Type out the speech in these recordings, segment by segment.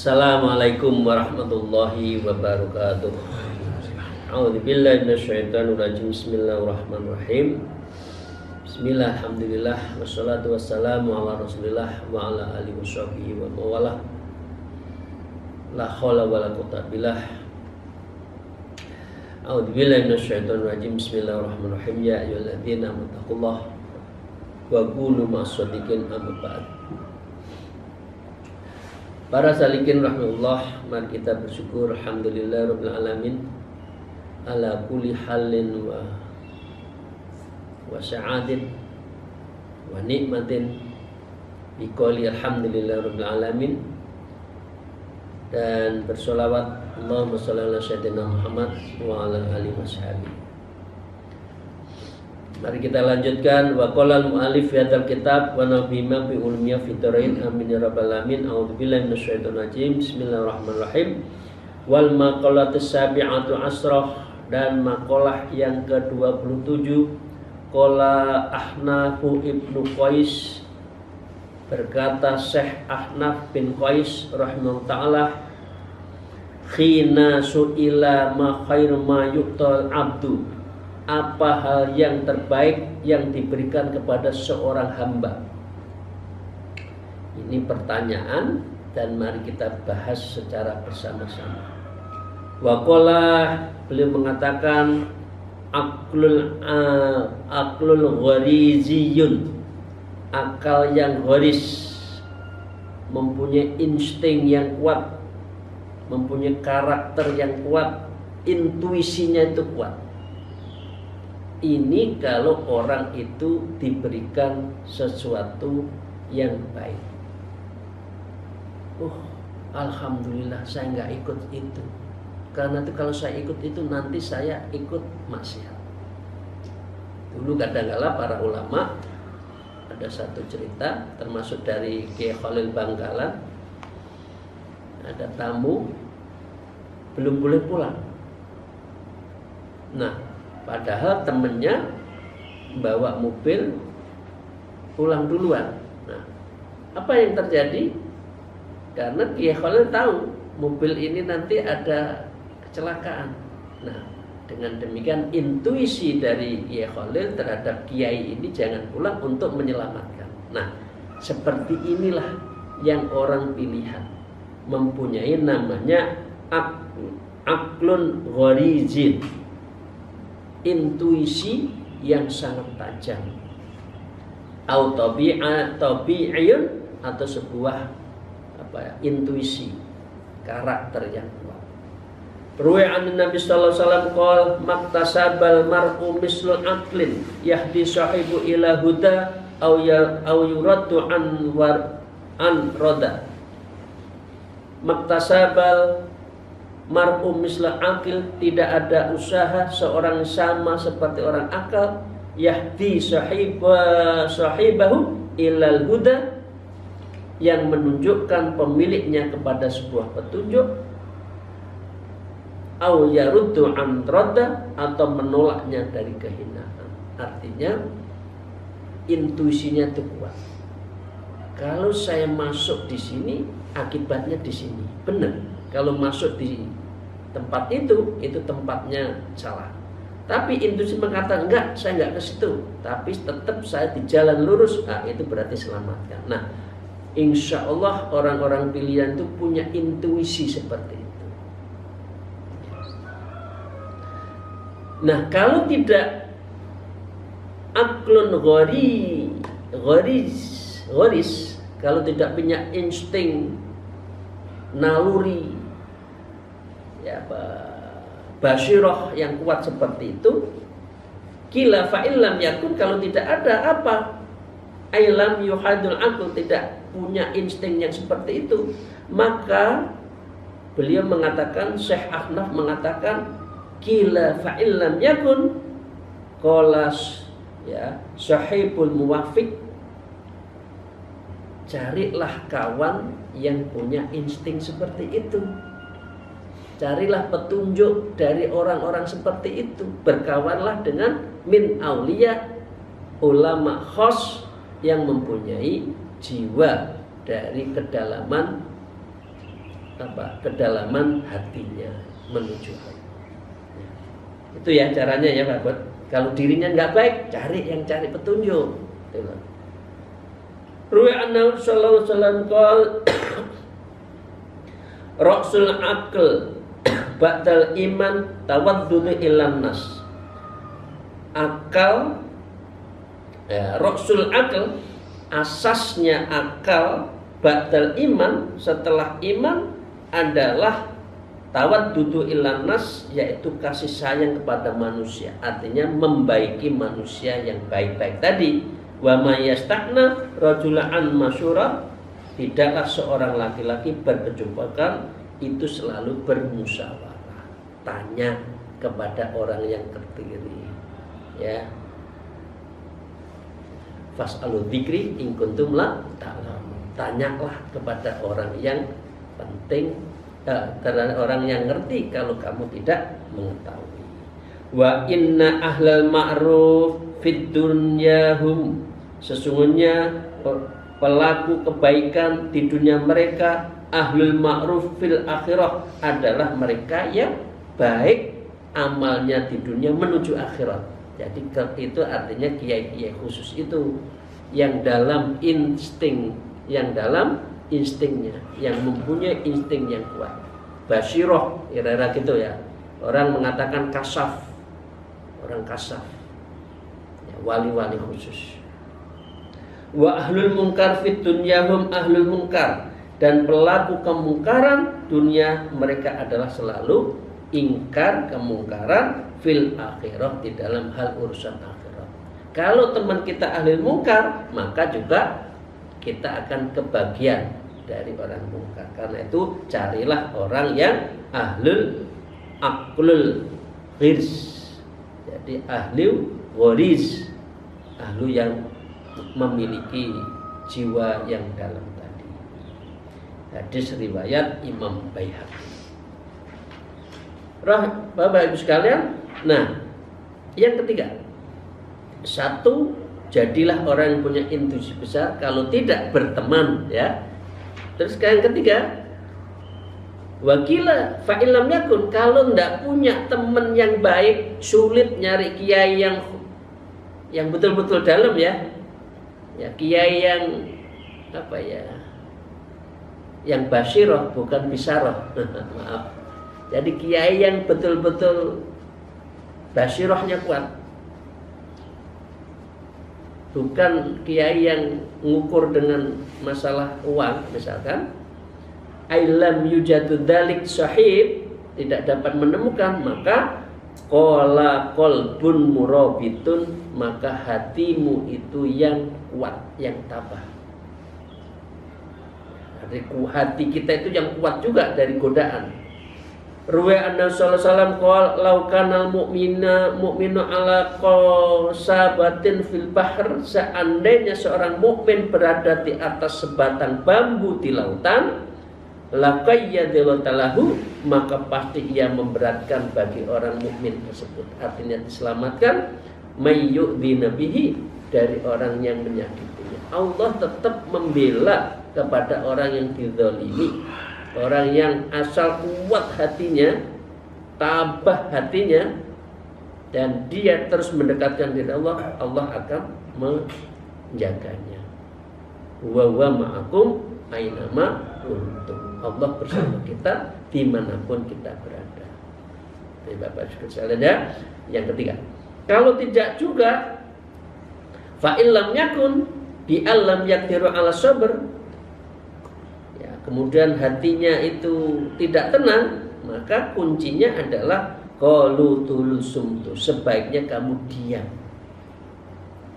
Assalamualaikum warahmatullahi wabarakatuh. A'udzubillahi minasyaitonirrajim. Bismillahirrahmanirrahim. Bismillah, alhamdulillah, wassalatu wassalamu ala rasulillah wa ala alihi washabihi wa mawalah. La haula wala quwwata billah. A'udzubillahi minasyaitonirrajim. Bismillahirrahmanirrahim. Ya ayyuhalladzina amanu taqullaha wa qulu ma'as-shadiqin, amma ba'd. Para salikin rahmatullah, mari kita bersyukur alhamdulillah rabbil alamin ala kulli halin wa sa'adin wa nikmatin bi qouli alhamdulillah rabbil alamin, dan bersolawat Allahumma shalli ala sayyidina Muhammad wa ala alihi washabihi. Mari kita lanjutkan. Wa qala al-mu'allif fi hadzal kitab wa nabima bi ulmiya fitarain, amin ya rabbal alamin. A'udzubillahi minasyaitonir rajim. Bismillahirrahmanirrahim. Wal maqalatus sabi'atu asrah, dan maqalah yang ke-27. Qala Ahnafu ibnu Qais, berkata Syekh Ahnaf bin Qais rahimahullah ta'ala, khina su'ila ma khairu ma yu'tal abdu, apa hal yang terbaik yang diberikan kepada seorang hamba? Ini pertanyaan dan mari kita bahas secara bersama-sama. Waqala, beliau mengatakan aklul ghariziyun, akal yang gharis, mempunyai insting yang kuat, mempunyai karakter yang kuat, intuisinya itu kuat. Ini kalau orang itu diberikan sesuatu yang baik. Alhamdulillah saya nggak ikut itu. Karena itu kalau saya ikut itu nanti saya ikut maksiat. Dulu kadang-kala para ulama, ada satu cerita termasuk dari Kiai Khalil Bangkalan, ada tamu belum boleh pulang. Nah, padahal temennya bawa mobil pulang duluan. Nah, apa yang terjadi? Karena Kiai Khalil tahu mobil ini nanti ada kecelakaan. Nah, dengan demikian intuisi dari Kiai Khalil terhadap Kiai ini jangan pulang untuk menyelamatkan. Nah, seperti inilah yang orang pilihan, mempunyai namanya aklun gharizin, intuisi yang sangat tajam, tabi'iyun, atau sebuah intuisi, karakter yang kuat. Ruwi'an Nabi sallallahu alaihi wasallam qol maktasabal mar'u mislul aqlin yahdi sahibu ila huda au yuraddu an roda. Maktasabal mar'um misla akil, tidak ada usaha seorang sama seperti orang akal, yahdi sahibahu ilal huda, yang menunjukkan pemiliknya kepada sebuah petunjuk, au yaruddu an radda, atau menolaknya dari kehinaan. Artinya intuisinya itu kuat. Kalau saya masuk di sini, akibatnya di sini. Benar. Kalau masuk di tempat itu tempatnya salah. Tapi intuisi mengatakan enggak, saya enggak ke situ, tapi tetap saya di jalan lurus. Nah, itu berarti selamatkan. Nah, insya Allah orang-orang pilihan itu punya intuisi seperti itu. Nah, kalau tidak aklun gharis, kalau tidak punya insting naluri, ya, basyirah yang kuat seperti itu, kila fa'ilam yakun, kalau tidak ada apa, ailam yuhadul akul, tidak punya insting yang seperti itu, maka beliau mengatakan, Syekh Ahnaf mengatakan, Qila fa illam yakun, qala ya sahibul muwafiq, carilah kawan yang punya insting seperti itu. Carilah petunjuk dari orang-orang seperti itu. Berkawanlah dengan min auliya, ulama khos yang mempunyai jiwa dari kedalaman kedalaman hatinya menuju Allah. Itu ya caranya ya Pak Bud. Kalau dirinya nggak baik, cari petunjuk. Ruwi annahu sallallahu alaihi wasallam qala Rasul aql ba'dal iman tawaddudu ilan nas. Akal ya, Rasul aql, asasnya akal ba'dal iman, setelah iman adalah tawaddudu ilan nas, yaitu kasih sayang kepada manusia. Artinya membaiki manusia yang baik-baik tadi. Wa may yastaqna rajulan masyura, tidaklah seorang laki-laki berkecupukan itu selalu bermusyawarah, tanya kepada orang yang terdiri, ya. Fas'alu dzikri in kuntum la ta'lamun. Tanyalah kepada orang yang penting, karena orang yang ngerti kalau kamu tidak mengetahui. Wa inna ahlal ma'ruf fid dunyahum, sesungguhnya pelaku kebaikan di dunia mereka, ahlul ma'ruf fil akhirah, adalah mereka yang baik amalnya di dunia menuju akhirat. Jadi itu artinya kiai-kiai khusus itu yang dalam insting, yang dalam instingnya, yang mempunyai insting yang kuat. Basyiroh, kira-kira gitu ya. Orang mengatakan kasaf, orang kasaf, ya, wali-wali khusus. Wa ahlul munkar fit dunyahum ahlul munkar, dan pelaku kemungkaran dunia mereka adalah selalu ingkar kemungkaran fil akhirah, di dalam hal urusan akhirat. Kalau teman kita ahli mungkar, maka juga kita akan kebagian dari orang mungkar. Karena itu carilah orang yang ahlul aqlul ghirs, jadi ahli waris, ahli yang memiliki jiwa yang dalam tadi. Hadis riwayat Imam Baihaqi. Bapak Ibu sekalian, nah yang ketiga, satu, jadilah orang yang punya intuisi besar. Kalau tidak, berteman, ya. Terus yang ketiga, wakila fa'ilam yakun, kalau tidak punya teman yang baik, sulit nyari kiai yang betul-betul dalam, ya. Ya, kiai yang apa ya, yang basyirah bukan bisyarah. Maaf. Jadi kiai yang betul-betul basyirahnya kuat, bukan kiai yang ngukur dengan masalah uang misalkan. Ailam yujadu dzalik sahib, tidak dapat menemukan, maka qala qalbun murabitun, maka hatimu itu yang kuat, yang tabah. Hati kita itu yang kuat juga dari godaan. Ruwi anna sallallahu alaihi wasallam qala law kana mu'minu ala qasabatin fil bahr, seandainya seorang mukmin berada di atas sebatang bambu di lautan, laqayyadallahu, maka pasti ia memberatkan bagi orang mukmin tersebut. Artinya diselamatkan mayyu'dzi nabihi, dari orang yang menyakitinya. Allah tetap membela kepada orang yang dizalimi. Orang yang asal kuat hatinya, tabah hatinya, dan dia terus mendekatkan diri Allah, Allah akan menjaganya. Wa wa ma'akum ainama kuntum. Allah bersama kita dimanapun kita berada. Jadi Bapak sekalian, ya. Yang ketiga, kalau tidak juga, fa illam yakun bi alam yaqdiru ala sabr, kemudian hatinya itu tidak tenang, maka kuncinya adalah qalu tulusumtu, sebaiknya kamu diam,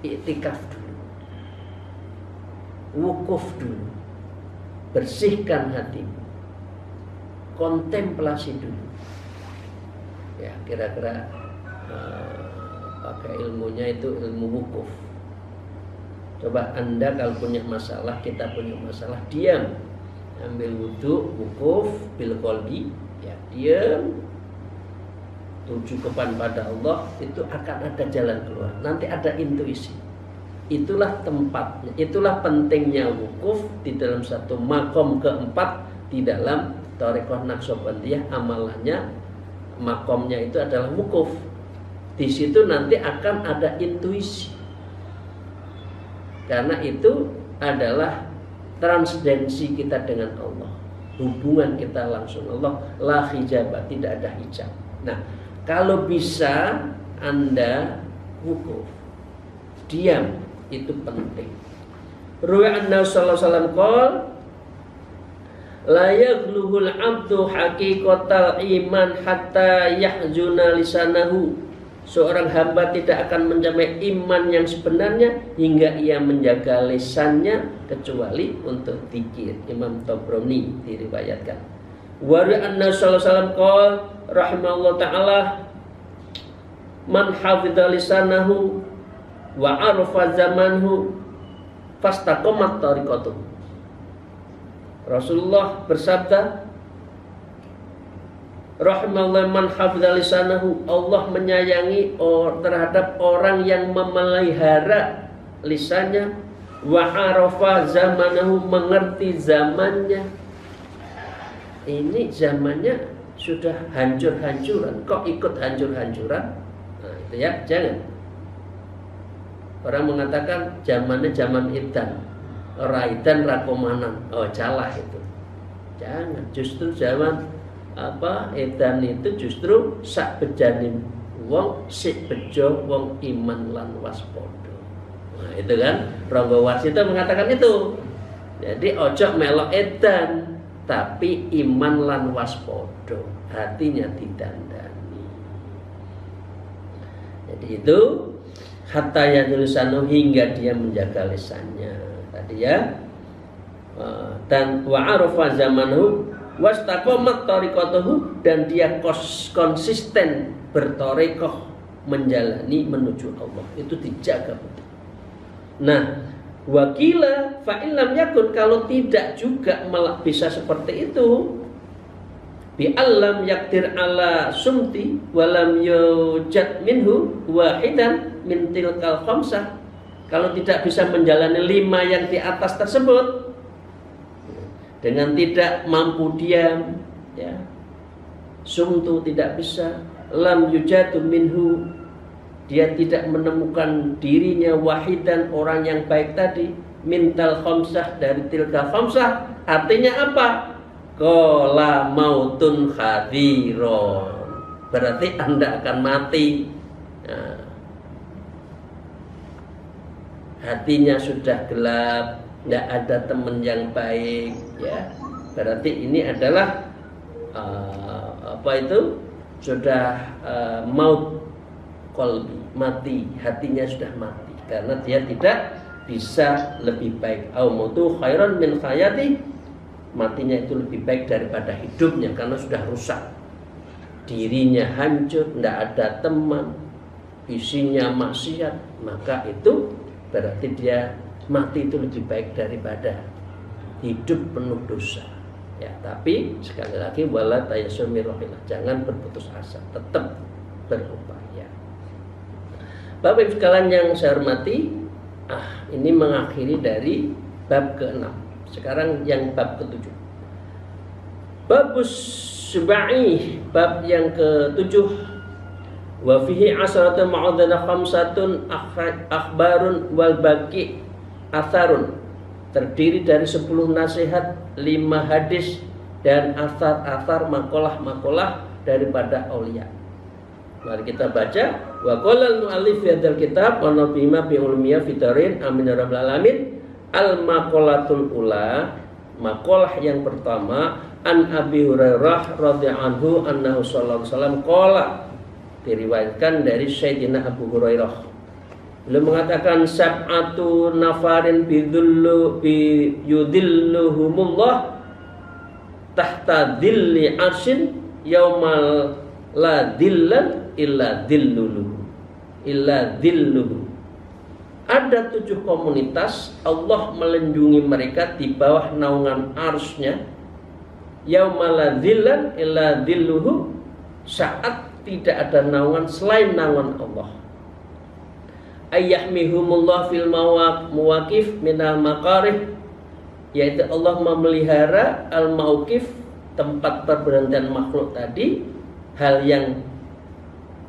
iktikaf dulu, wukuf dulu, bersihkan hatimu, kontemplasi dulu. Ya, kira-kira pakai ilmunya itu ilmu wukuf. Coba Anda kalau punya masalah, kita punya masalah, diam, ambil wudhu, wukuf, bil qalbi, ya diam, tuju kepada Allah, itu akan ada jalan keluar. Nanti ada intuisi. Itulah tempatnya, itulah pentingnya wukuf di dalam satu makom keempat di dalam Thariqah Naqsyabandiyah. Amalannya, makomnya itu adalah wukuf. Di situ nanti akan ada intuisi. Karena itu adalah transdensi kita dengan Allah, hubungan kita langsung Allah, la hijabah, tidak ada hijab. Nah, kalau bisa Anda wukuf, diam, itu penting. Ruwi'an Nabi sallallahu alaihi wasallam qol la yaghluhul 'abdu haqiqatal iman hatta yahzuna lisanahu. Seorang hamba tidak akan mencapai iman yang sebenarnya hingga ia menjaga lisannya kecuali untuk zikir. Imam Tabrani diriwayatkan. Wa ruwi'an Nabi sallallahu alaihi wasallam qol rahimahullah ta'ala man hafidha lisanahu wa arfa zamanhu fastaqamat tariqatuh. Rasulullah bersabda, rahimahullah man hafidha lisanahu, Allah menyayangi terhadap orang yang memelihara lisannya, wa arafa zamanahu, mengerti zamannya. Ini zamannya sudah hancur-hancuran, kok ikut hancur-hancuran? Nah, itu ya, jangan. Orang mengatakan zamannya zaman edan, raidan rakomanan. Oh, salah itu. Jangan. Justru zaman edan itu justru sak bejanin wong sik bejo wong iman lan waspada. Nah, itu kan Rangga Warsita mengatakan itu. Jadi ojo melok edan, tapi iman lan waspada, hatinya didandani. Jadi itu hatta yajlisanu, hingga dia menjaga lisannya tadi ya. Dan wa arafa zamanahu wastaqamat tariqatuhu, dan dia konsisten bertarekoh menjalani menuju Allah, itu dijaga betul. Nah, wakila fa illam yakun, kalau tidak juga malah bisa seperti itu, bi allam yaktir ala sumti walam yujad minhu wahidan min tilkal khamsah, kalau tidak bisa menjalani 5 yang di atas tersebut, dengan tidak mampu diam, ya, sumtu tidak bisa, lam yujadu minhu, dia tidak menemukan dirinya wahidan, orang yang baik tadi, mintal khamsah, dari tilka khamsah, artinya apa? Qala mautun khadiron, berarti Anda akan mati. Nah, hatinya sudah gelap, tidak ada teman yang baik, ya, berarti ini adalah sudah maut qalbi, mati, hatinya sudah mati karena dia tidak bisa lebih baik. Au mautu khairan min hayati, matinya itu lebih baik daripada hidupnya karena sudah rusak, dirinya hancur, tidak ada teman, isinya maksiat, maka itu berarti dia mati itu lebih baik daripada hidup penuh dosa. Ya, tapi sekali lagi wala tayassumirrohillah, jangan berputus asa, tetap berupaya. Bapak Ibu sekalian yang saya hormati, ini mengakhiri dari bab ke-6. Sekarang yang bab ke-7. Babus subai, bab yang ke-7. Wa fihi asratun ma'udhana khamsatun akhbarun wal baqi atharun. Terdiri dari 10 nasihat, 5 hadis, dan athar-athar, makalah-makalah daripada aulia. Mari kita baca. Wa qala al-mu'allif fi hadzal kitab wa nabima bi ulumiyya fitarin amin ya rabbal alamin. Al-maqalatul ula, makalah yang pertama, an Abi Hurairah radhiyallahu anhu annahu sallallahu alaihi wasallam qala, diriwayatkan dari Sayyidina Abu Hurairah. Beliau mengatakan sab'atu nafarin yudilluhumullah tahta dhilli arsyin yaumal la dhillan illa dhilluhu. Ada 7 komunitas Allah melindungi mereka di bawah naungan arsy-Nya. Yauma la dhillan illa dhilluhu, saat tidak ada naungan selain naungan Allah. Ayyahmihumullah fil mawaqif minal maqarih, yaitu Allah memelihara al-mauqif, tempat perberhentian makhluk tadi, hal yang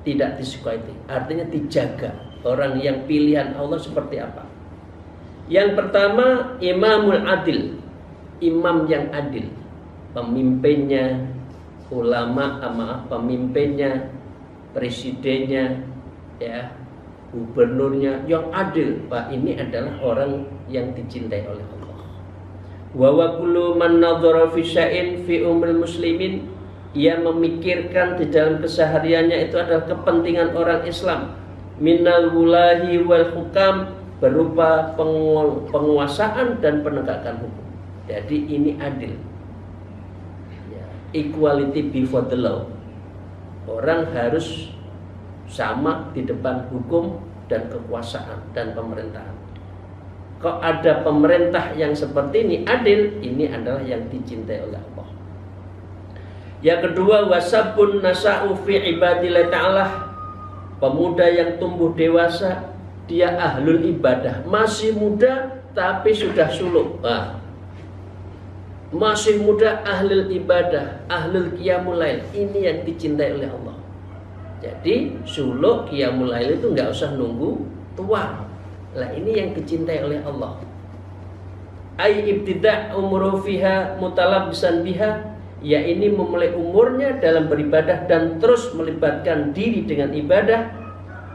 tidak disukai, artinya dijaga. Orang yang pilihan Allah seperti apa? Yang pertama, imamul adil, imam yang adil, pemimpinnya, pemimpinnya, presidennya, ya, gubernurnya yang adil. Pak, ini adalah orang yang dicintai oleh Allah. Wa kullu man nadhara fi syai'in fi umril muslimin, ia memikirkan di dalam kesehariannya itu adalah kepentingan orang Islam. Minal wulahi wal hukam, berupa penguasaan dan penegakan hukum. Jadi ini adil, ya, equality before the law. Orang harus sama di depan hukum dan kekuasaan dan pemerintahan. Kok ada pemerintah yang seperti ini adil, ini adalah yang dicintai oleh Allah. Yang kedua, wasabun nasa'u fi ibadillah ta'ala, pemuda yang tumbuh dewasa, dia ahlul ibadah, masih muda tapi sudah suluk. Masih muda, ahlul ibadah, ahlul qiyamul lail, ini yang dicintai oleh Allah. Jadi suluk qiyamul lail itu nggak usah nunggu tua. Lah ini yang dicintai oleh Allah. Ai ibtida' umruhu fiha mutalabbisan biha, ya ini memulai umurnya dalam beribadah dan terus melibatkan diri dengan ibadah.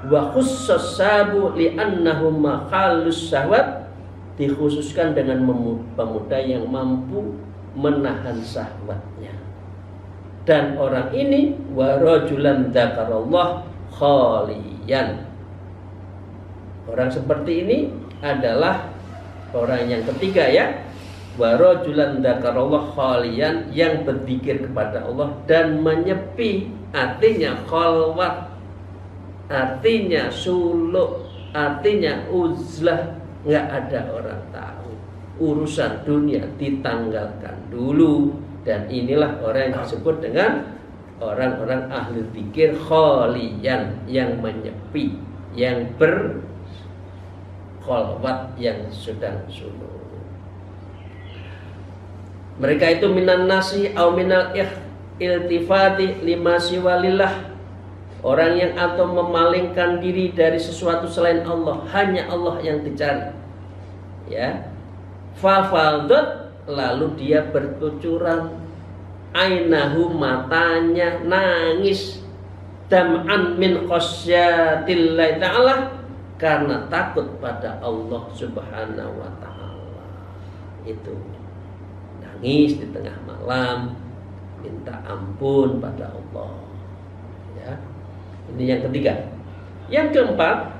Wa khusus sabu li'annahu makhalus syahwat, dikhususkan dengan pemuda yang mampu menahan syahwatnya. Dan orang ini wa rajulan dzakarallah khaliyan, orang seperti ini adalah orang yang ketiga, ya, wa rajulan dzakarallah khaliyan, yang berzikir kepada Allah dan menyepi, artinya khalwat, artinya suluk, artinya uzlah, nggak ada orang tahu, urusan dunia ditanggalkan dulu. Dan inilah orang yang disebut dengan orang-orang ahli zikir khaliyan, yang menyepi, yang berkhalwat, yang sedang suluk. Mereka itu minan nasi au minal iltifati lima siwalillah, orang yang atau memalingkan diri dari sesuatu selain Allah, hanya Allah yang dicari, ya. Fafaldat, lalu dia berkucuran, ainahu, matanya nangis, dam'an min khasyatillah ta'ala, karena takut pada Allah subhanahu wa ta'ala. Itu nangis di tengah malam, minta ampun pada Allah, ya. Ini yang ketiga. Yang keempat,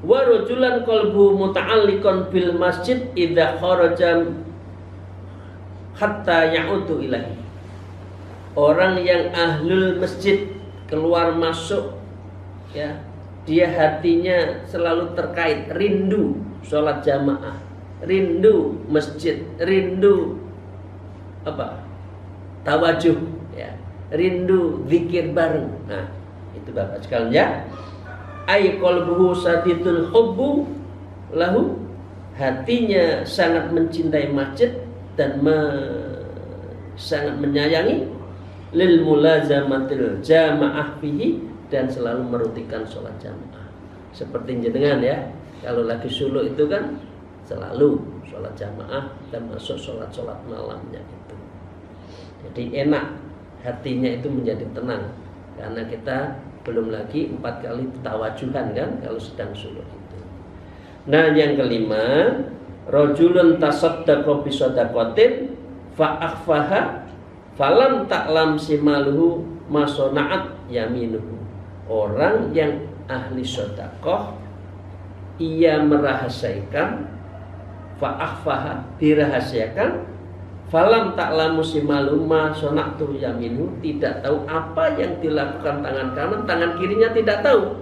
wa rajulan qalbu muta'alliqan bil masjid idza kharaja hatta ya'udu ilahi, orang yang ahlul masjid, keluar masuk, ya, dia hatinya selalu terkait, rindu sholat jamaah, rindu masjid, rindu apa? Tawajuh, ya, rindu zikir bareng. Nah, itu Bapak sekalian, ya. Ay qalbuhu sadidul hubbu lahu, hatinya sangat mencintai masjid dan sangat menyayangi, lil mulazamatil jamaah fihi, dan selalu merutikan sholat jamaah. Seperti jenengan, ya, kalau lagi suluk itu kan selalu sholat jamaah dan masuk sholat malamnya itu. Jadi enak, hatinya itu menjadi tenang, karena kita belum lagi 4 kali tawajuhan kan kalau sedang suluk itu. Nah, yang kelima, rajulun tasaddaqa bi shadaqatin fa akhfaha falam ta'lam simaluhu masona'at yaminuhu, orang yang ahli sedekah, ia merahasiakan, fa akhfaha, dirahasiakan, Falam ta'lamu simaluma sonaktu yaminu, tidak tahu apa yang dilakukan tangan kanan, tangan kirinya tidak tahu.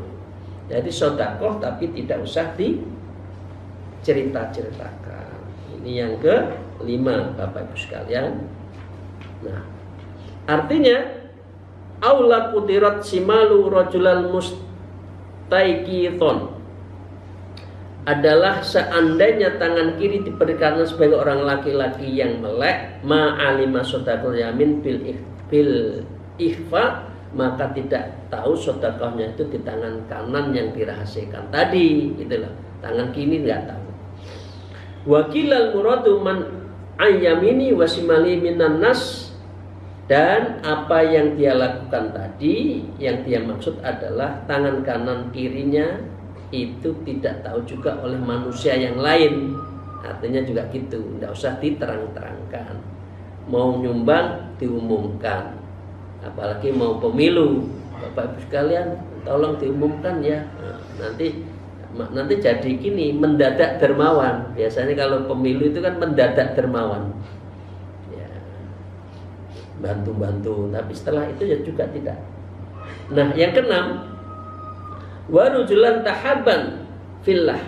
Jadi sodakoh tapi tidak usah dicerita-ceritakan. Ini yang kelima, Bapak Ibu sekalian. Nah, artinya aula kutirat simalu rajulal mustaiqithon adalah seandainya tangan kiri diberikan sebagai orang laki-laki yang melek, ma'alima sodakul yamin bil ikhfa, maka tidak tahu sodakohnya itu di tangan kanan yang dirahasiakan tadi, itulah. Tangan kiri nggak tahu. Wakilal muradu man ayyamini wasimali minan nas, dan apa yang dia lakukan tadi, yang dia maksud adalah tangan kanan kirinya itu tidak tahu juga oleh manusia yang lain. Artinya juga gitu, tidak usah diterang-terangkan. Mau nyumbang diumumkan, apalagi mau pemilu, Bapak Ibu sekalian, tolong diumumkan ya. Nanti jadi gini, mendadak dermawan. Biasanya kalau pemilu itu kan mendadak dermawan, ya, bantu-bantu. Tapi setelah itu ya juga tidak. Nah, yang keenam, warujulan tahaban fillah,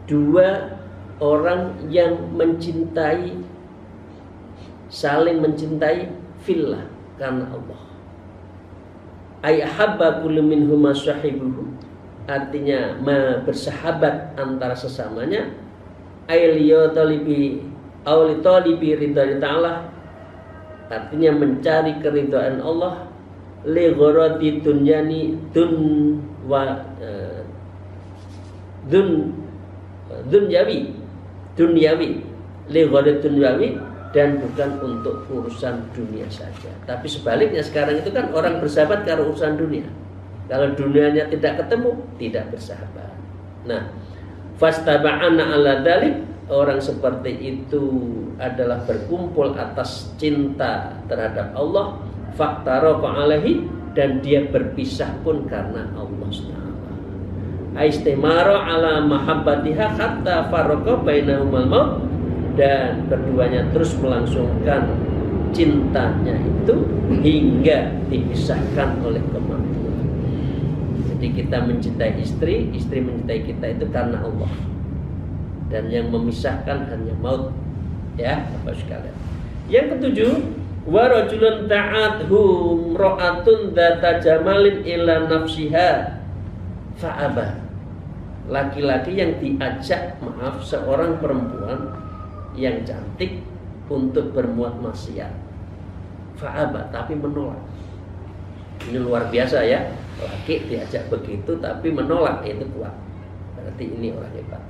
dua orang yang mencintai, saling mencintai fillah, karena Allah. Ayahabba kullu minhuma sahibuhu, artinya bersahabat antara sesamanya. Ayliyo talibi auli talibi ridha ta'ala, artinya mencari keridhaan Allah. Li ghorati dunyani dunyawi li ghorati dunyawi, dan bukan untuk urusan dunia saja. Tapi sebaliknya sekarang itu kan orang bersahabat karena urusan dunia. Kalau dunianya tidak ketemu, tidak bersahabat. Nah, fastaba'ana ala dzalik, orang seperti itu adalah berkumpul atas cinta terhadap Allah. Faktaroqa alaihi, dan dia berpisah pun karena Allah SWT. Aistimaro ala mahabbatiha hatta farraqa bainahumal maut, dan keduanya terus melangsungkan cintanya itu hingga dipisahkan oleh kematian. Jadi kita mencintai istri, istri mencintai kita itu karena Allah, dan yang memisahkan hanya maut, ya Bapak sekalian. Yang ketujuh, wa rajulun ta'athu ra'atun dzata jamalin ila nafsiha fa'aba, laki-laki yang diajak, seorang perempuan yang cantik untuk berbuat maksiat, fa'aba, tapi menolak. Ini luar biasa ya, laki diajak begitu tapi menolak, itu kuat, berarti ini orang hebat.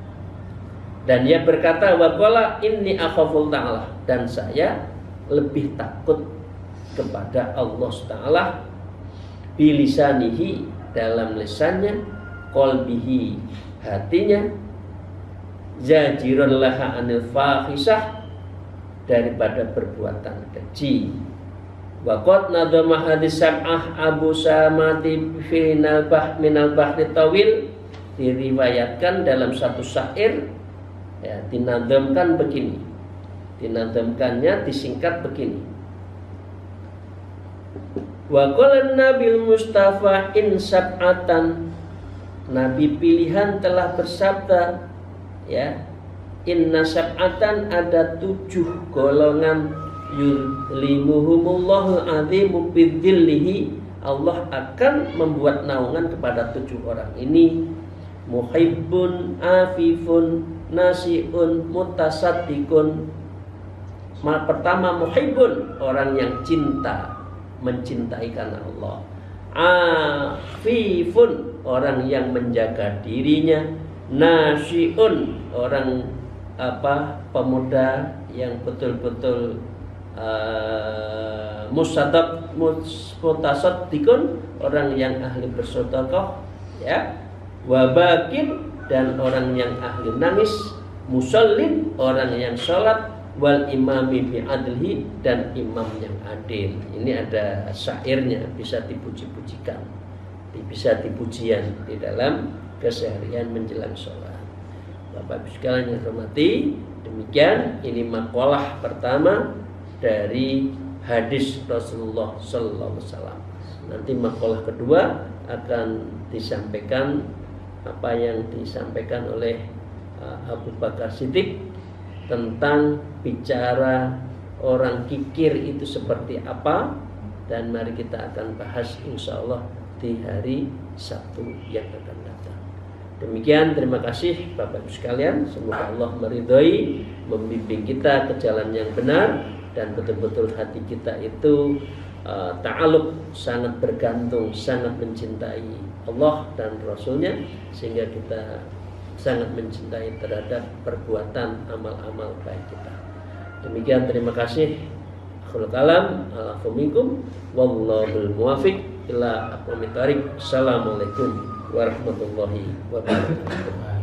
Dan dia berkata, wa qala inni akhaful ta'ala, dan saya lebih takut kepada Allah Ta'ala, bilisanihi, dalam lisannya, qalbihi, hatinya, zajiran laha anil fahisah, daripada perbuatan keji. Wa qad nadama hadis sab'ah Abu Samati fi minal bahri tawil, diriwayatkan dalam satu syair, ya, dinadamkan begini. Dinadamkannya disingkat begini. Wa qala nabil mustafa in sab'atan, nabi pilihan telah bersabda, ya, inna sab'atan, ada 7 golongan, yulimuhumullahu azimu bidzillihi, Allah akan membuat naungan kepada 7 orang ini. Muhibbun afifun nasiun mutasaddiqun. Pertama, muhibbun, orang yang cinta, mencintai karena Allah. Afifun, orang yang menjaga dirinya. Nasiun, orang pemuda yang betul-betul mutasaddiqun, orang yang ahli bersedekah, ya. Wabakin, dan orang yang ahli nangis. Musallin, orang yang sholat. Wal imami bi'adlihi, dan imam yang adil. Ini ada syairnya, bisa dipuji-pujikan, bisa dipujian di dalam keseharian menjelang sholat. Bapak Ibu sekalian yang hormati, Demikian, ini makalah pertama dari hadis Rasulullah Sallallahu Alaihi Wasallam. Nanti makalah kedua akan disampaikan apa yang disampaikan oleh Abu Bakar Siddiq tentang bicara orang kikir itu seperti apa, dan mari kita akan bahas insya Allah di hari Sabtu yang akan datang. Demikian, terima kasih Bapak Ibu sekalian. Semoga Allah meridhoi, membimbing kita ke jalan yang benar, dan betul-betul hati kita itu ta'alluq, sangat bergantung, sangat mencintai Allah dan Rasulnya, sehingga kita sangat mencintai terhadap perbuatan amal-amal baik kita. Demikian, terima kasih. Akhirul kalam, alaikum minkum, wallahul muwafiq ila aqwamit thariq. Assalamualaikum warahmatullahi wabarakatuh.